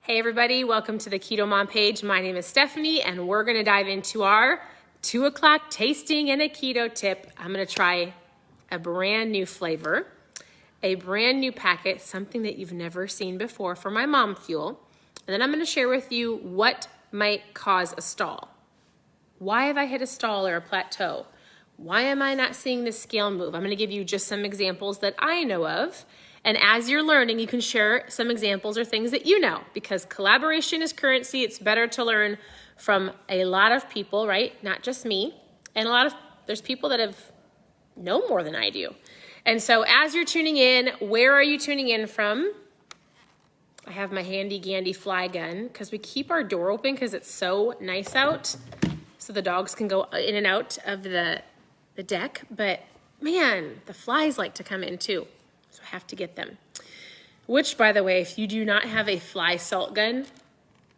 Hey everybody, welcome to the Keto Mom page. My name is Stephanie and we're gonna dive into our 2 o'clock tasting and a keto tip. I'm gonna try a brand new flavor, a brand new packet, something that you've never seen before for my mom fuel. And then I'm gonna share with you what might cause a stall. Why have I hit a stall or a plateau? Why am I not seeing the scale move? I'm gonna give you just some examples that I know of. And as you're learning, you can share some examples or things that you know, because collaboration is currency. It's better to learn from a lot of people, right? Not just me. And there's people that know more than I do. And so as you're tuning in, where are you tuning in from? I have my handy dandy fly gun because we keep our door open because it's so nice out. So the dogs can go in and out of the deck. But man, the flies like to come in too. So I have to get them. Which, by the way, if you do not have a fly salt gun,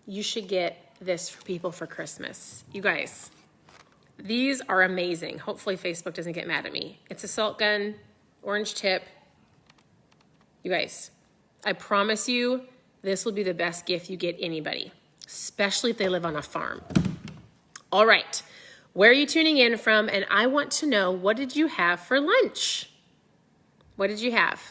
you should get this for people for Christmas. You guys, these are amazing. Hopefully Facebook doesn't get mad at me. It's a salt gun, orange tip. You guys, I promise you, this will be the best gift you get anybody, especially if they live on a farm. All right, where are you tuning in from? And I want to know, what did you have for lunch? What did you have?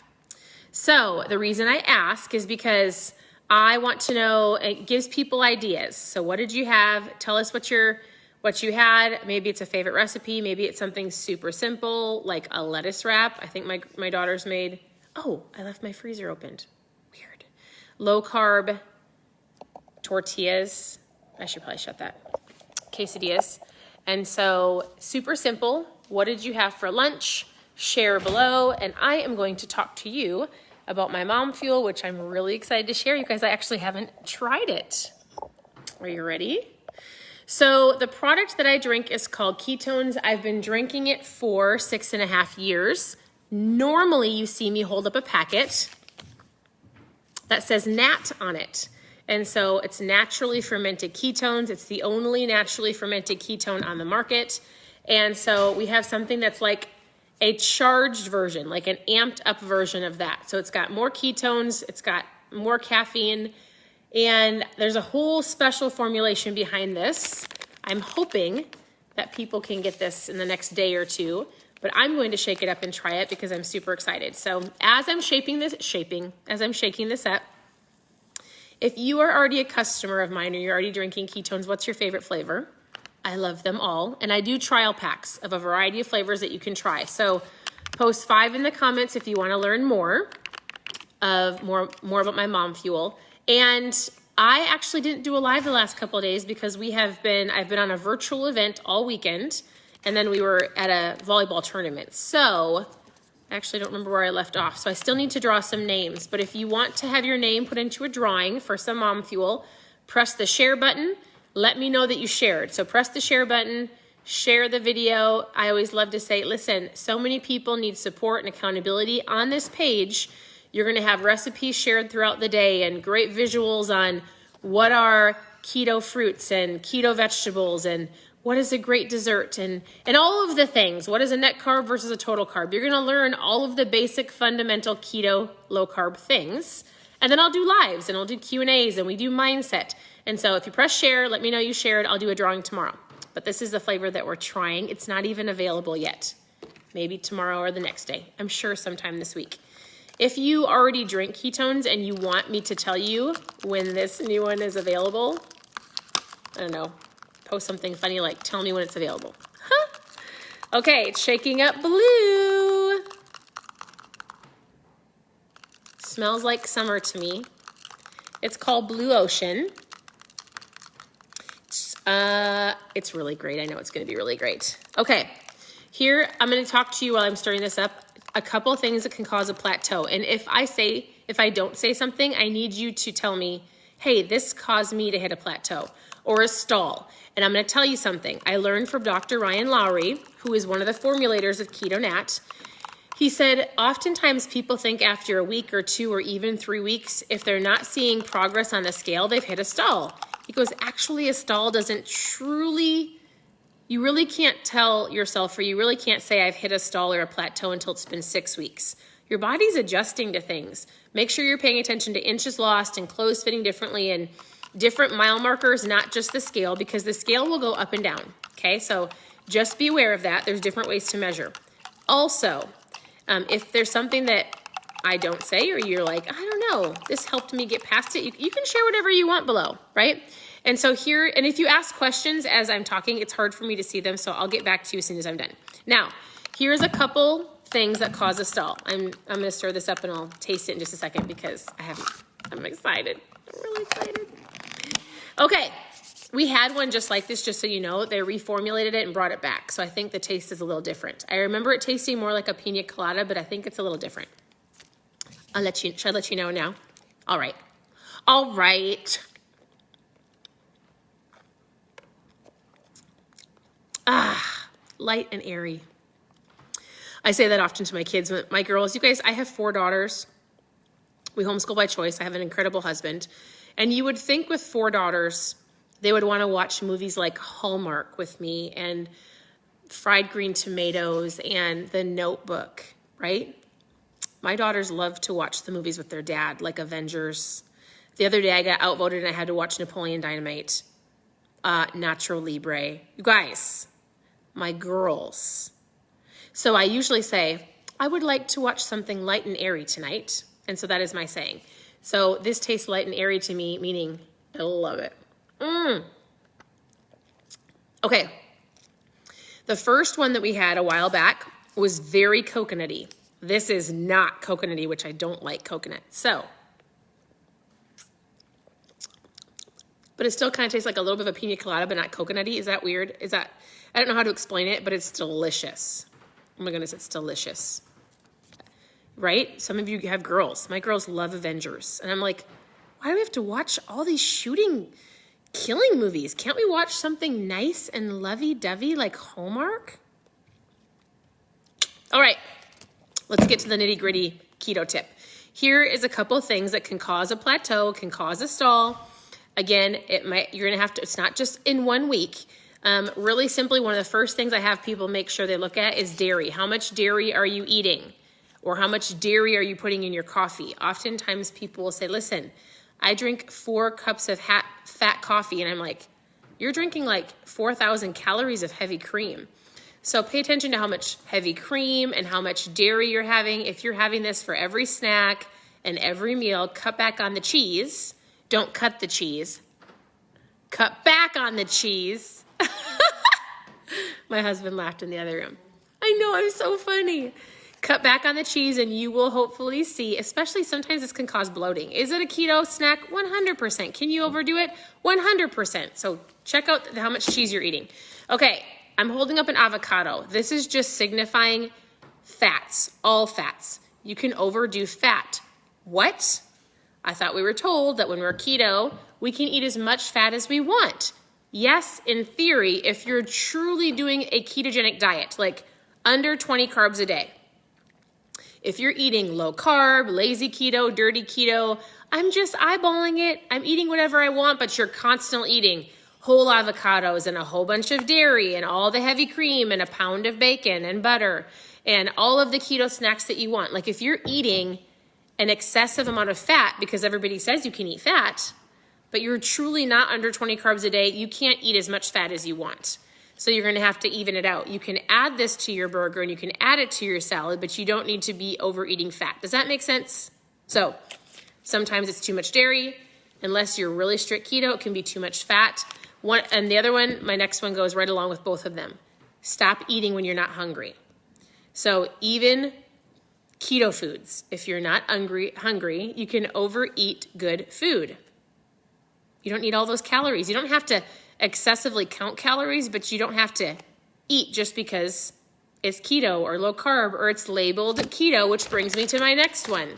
So the reason I ask is because I want to know, it gives people ideas. So what did you have? Tell us what you had. Maybe it's a favorite recipe. Maybe it's something super simple, like a lettuce wrap. I think my daughter's made, oh, I left my freezer opened. Weird. Low carb tortillas. I should probably shut that. Quesadillas. And so super simple. What did you have for lunch? Share below, and I am going to talk to you about my mom fuel, which I'm really excited to share. You guys, I actually haven't tried it. Are you ready? So the product that I drink is called Ketones. I've been drinking it for 6.5 years. Normally you see me hold up a packet that says NAT on it. And so it's naturally fermented ketones. It's the only naturally fermented ketone on the market. And so we have something that's like a charged version, like an amped up version of that. So it's got more ketones, it's got more caffeine, and there's a whole special formulation behind this. I'm hoping that people can get this in the next day or two, but I'm going to shake it up and try it because I'm super excited. So as I'm shaking this up, if you are already a customer of mine or you're already drinking ketones, what's your favorite flavor? I love them all. And I do trial packs of a variety of flavors that you can try. So post 5 in the comments if you want to learn more about my mom fuel. And I actually didn't do a live the last couple of days because I've been on a virtual event all weekend. And then we were at a volleyball tournament. So I actually don't remember where I left off. So I still need to draw some names. But if you want to have your name put into a drawing for some mom fuel, press the share button. Let me know that you shared. So press the share button, share the video. I always love to say, listen, so many people need support and accountability on this page. You're gonna have recipes shared throughout the day and great visuals on what are keto fruits and keto vegetables and what is a great dessert and all of the things. What is a net carb versus a total carb? You're gonna learn all of the basic fundamental keto low carb things. And then I'll do lives and I'll do Q&As and we do mindset. And so if you press share, let me know you shared. I'll do a drawing tomorrow. But this is the flavor that we're trying. It's not even available yet. Maybe tomorrow or the next day. I'm sure sometime this week. If you already drink ketones and you want me to tell you when this new one is available, I don't know, post something funny like tell me when it's available. Huh? Okay, it's shaking up blue. Smells like summer to me. It's called Blue Ocean. It's really great. I know it's going to be really great. Okay, here I'm going to talk to you while I'm stirring this up. A couple of things that can cause a plateau. And if I don't say something, I need you to tell me, hey, this caused me to hit a plateau or a stall. And I'm going to tell you something. I learned from Dr. Lowry, who is one of the formulators of Keto Nat. He said, oftentimes people think after a week or 2 or even 3 weeks, if they're not seeing progress on the scale, they've hit a stall. He goes, actually a stall doesn't truly, you really can't tell yourself, or you really can't say I've hit a stall or a plateau until it's been 6 weeks. Your body's adjusting to things. Make sure you're paying attention to inches lost and clothes fitting differently and different mile markers, not just the scale, because the scale will go up and down, okay? So just be aware of that. There's different ways to measure. Also, if there's something that I don't say or you're like, I don't know, this helped me get past it, you can share whatever you want below, right? And so here, and if you ask questions as I'm talking, it's hard for me to see them, so I'll get back to you as soon as I'm done. Now, here's a couple things that cause a stall. I'm going to stir this up and I'll taste it in just a second because I'm excited. I'm really excited. Okay, we had one just like this, just so you know. They reformulated it and brought it back, so I think the taste is a little different. I remember it tasting more like a pina colada, but I think it's a little different. Should I let you know now? All right. All right. Light and airy. I say that often to my kids, my girls. You guys, I have 4 daughters. We homeschool by choice. I have an incredible husband. And you would think with 4 daughters, they would want to watch movies like Hallmark with me and Fried Green Tomatoes and The Notebook, right? My daughters love to watch the movies with their dad, like Avengers. The other day I got outvoted and I had to watch Napoleon Dynamite, Nacho Libre. You guys, my girls. So I usually say, I would like to watch something light and airy tonight. And so that is my saying. So this tastes light and airy to me, meaning I love it. Okay. The first one that we had a while back was very coconutty. This is not coconutty, which I don't like coconut. But it still kind of tastes like a little bit of a pina colada, but not coconutty. Is that weird? I don't know how to explain it, but it's delicious. Oh my goodness, it's delicious. Right? Some of you have girls. My girls love Avengers. And I'm like, why do we have to watch all these killing movies? Can't we watch something nice and lovey-dovey like Hallmark? All right, let's get to the nitty-gritty keto tip. Here is a couple of things that can cause a plateau, can cause a stall. Again, you're gonna have to, it's not just in 1 week. Really simply, one of the first things I have people make sure they look at is dairy. How much dairy are you eating? Or how much dairy are you putting in your coffee? Oftentimes people will say, listen, I drink 4 cups of fat coffee. And I'm like, you're drinking like 4,000 calories of heavy cream. So pay attention to how much heavy cream and how much dairy you're having. If you're having this for every snack and every meal, cut back on the cheese. Don't cut the cheese. Cut back on the cheese. My husband laughed in the other room. I know, I'm so funny. Cut back on the cheese and you will hopefully see, especially sometimes this can cause bloating. Is it a keto snack? 100%. Can you overdo it? 100%. So check out how much cheese you're eating. Okay, I'm holding up an avocado. This is just signifying fats, all fats. You can overdo fat. What? I thought we were told that when we're keto, we can eat as much fat as we want. Yes, in theory, if you're truly doing a ketogenic diet, like under 20 carbs a day. If you're eating low carb, lazy keto, dirty keto, I'm just eyeballing it. I'm eating whatever I want, but you're constantly eating whole avocados and a whole bunch of dairy and all the heavy cream and a pound of bacon and butter and all of the keto snacks that you want. Like if you're eating an excessive amount of fat because everybody says you can eat fat, but you're truly not under 20 carbs a day, you can't eat as much fat as you want. So you're gonna have to even it out. You can add this to your burger and you can add it to your salad, but you don't need to be overeating fat. Does that make sense? So sometimes it's too much dairy. Unless you're really strict keto, it can be too much fat. And the other one, my next one goes right along with both of them. Stop eating when you're not hungry. So even keto foods, if you're not hungry, you can overeat good food. You don't need all those calories. You don't have to excessively count calories, but you don't have to eat just because it's keto or low carb or it's labeled keto, which brings me to my next one.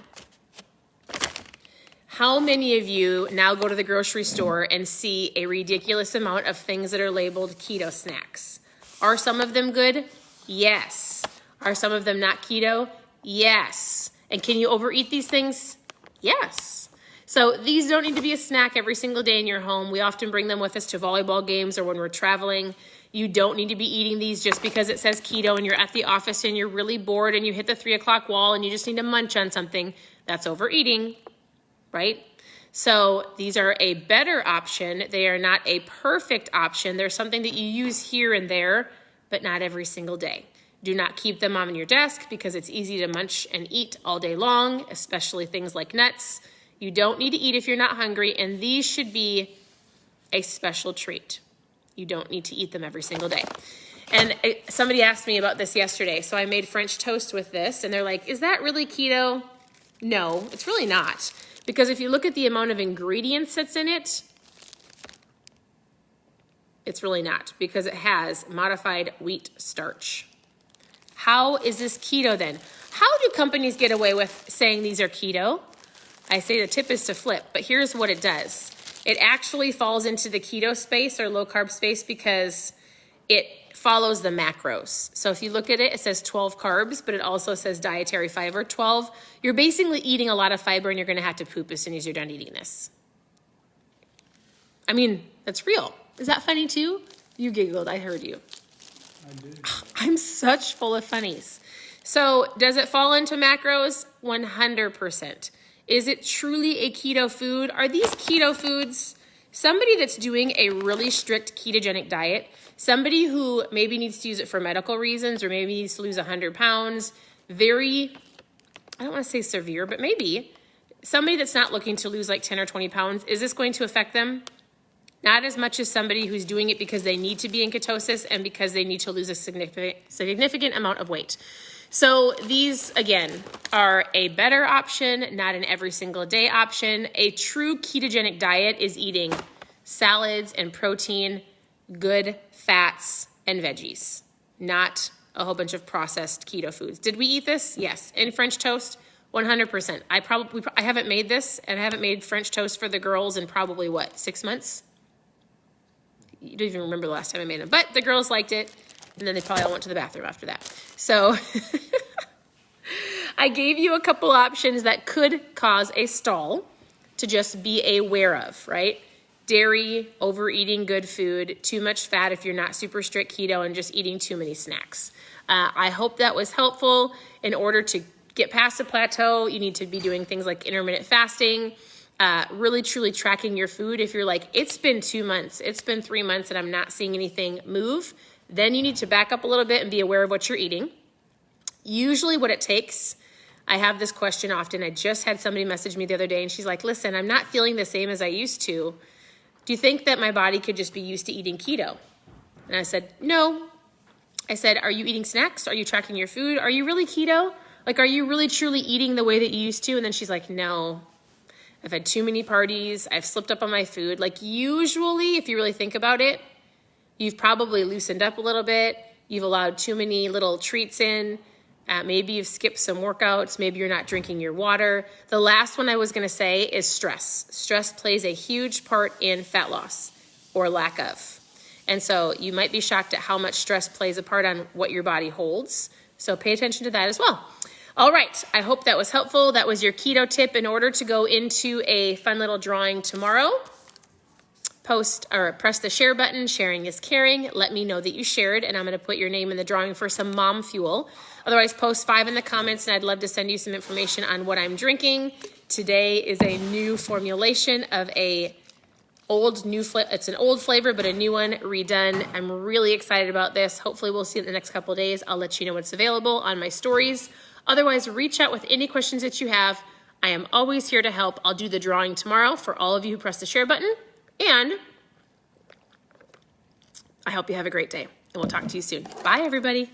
How many of you now go to the grocery store and see a ridiculous amount of things that are labeled keto snacks? Are some of them good? Yes. Are some of them not keto? Yes. And can you overeat these things? Yes. So these don't need to be a snack every single day in your home. We often bring them with us to volleyball games or when we're traveling. You don't need to be eating these just because it says keto and you're at the office and you're really bored and you hit the 3 o'clock wall and you just need to munch on something. That's overeating, right? So these are a better option. They are not a perfect option. They're something that you use here and there, but not every single day. Do not keep them on your desk because it's easy to munch and eat all day long, especially things like nuts. You don't need to eat if you're not hungry, and these should be a special treat. You don't need to eat them every single day. And somebody asked me about this yesterday, so I made French toast with this, and they're like, is that really keto? No, it's really not. Because if you look at the amount of ingredients that's in it, it's really not, because it has modified wheat starch. How is this keto then? How do companies get away with saying these are keto? I say the tip is to flip, but here's what it does. It actually falls into the keto space or low carb space because it follows the macros. So if you look at it, it says 12 carbs, but it also says dietary fiber 12. You're basically eating a lot of fiber and you're gonna have to poop as soon as you're done eating this. I mean, that's real. Is that funny too? You giggled, I heard you. I did. I'm such full of funnies. So does it fall into macros? 100%. Is it truly a keto food? Are these keto foods? Somebody that's doing a really strict ketogenic diet, somebody who maybe needs to use it for medical reasons or maybe needs to lose 100 pounds, very, I don't want to say severe, but maybe somebody that's not looking to lose like 10 or 20 pounds, is this going to affect them? Not as much as somebody who's doing it because they need to be in ketosis and because they need to lose a significant amount of weight. So these, again, are a better option, not an every single day option. A true ketogenic diet is eating salads and protein, good fats, and veggies, not a whole bunch of processed keto foods. Did we eat this? Yes. In French toast, 100%. I haven't made this, and I haven't made French toast for the girls in probably, 6 months? You don't even remember the last time I made them, but the girls liked it. And then they probably all went to the bathroom after that. So I gave you a couple options that could cause a stall to just be aware of, right? Dairy, overeating good food, too much fat if you're not super strict keto, and just eating too many snacks. I hope that was helpful. In order to get past a plateau, you need to be doing things like intermittent fasting, really truly tracking your food. If you're like, it's been 2 months, it's been 3 months, and I'm not seeing anything move, then you need to back up a little bit and be aware of what you're eating. Usually what it takes, I have this question often. I just had somebody message me the other day and she's like, listen, I'm not feeling the same as I used to. Do you think that my body could just be used to eating keto? And I said, no. I said, are you eating snacks? Are you tracking your food? Are you really keto? Like, are you really truly eating the way that you used to? And then she's like, no. I've had too many parties. I've slipped up on my food. Like, usually, if you really think about it, you've probably loosened up a little bit. You've allowed too many little treats in. Maybe you've skipped some workouts. Maybe you're not drinking your water. The last one I was going to say is stress. Stress plays a huge part in fat loss or lack of. And so you might be shocked at how much stress plays a part on what your body holds. So pay attention to that as well. All right. I hope that was helpful. That was your keto tip. In order to go into a fun little drawing tomorrow, post or press the share button. Sharing is caring. Let me know that you shared, and I'm going to put your name in the drawing for some mom fuel. Otherwise, post 5 in the comments, and I'd love to send you some information on what I'm drinking. Today is a new formulation of it's an old flavor, but a new one redone. I'm really excited about this. Hopefully we'll see it in the next couple of days. I'll let you know what's available on my stories. Otherwise, reach out with any questions that you have. I am always here to help. I'll do the drawing tomorrow for all of you who press the share button. And I hope you have a great day, and we'll talk to you soon. Bye, everybody.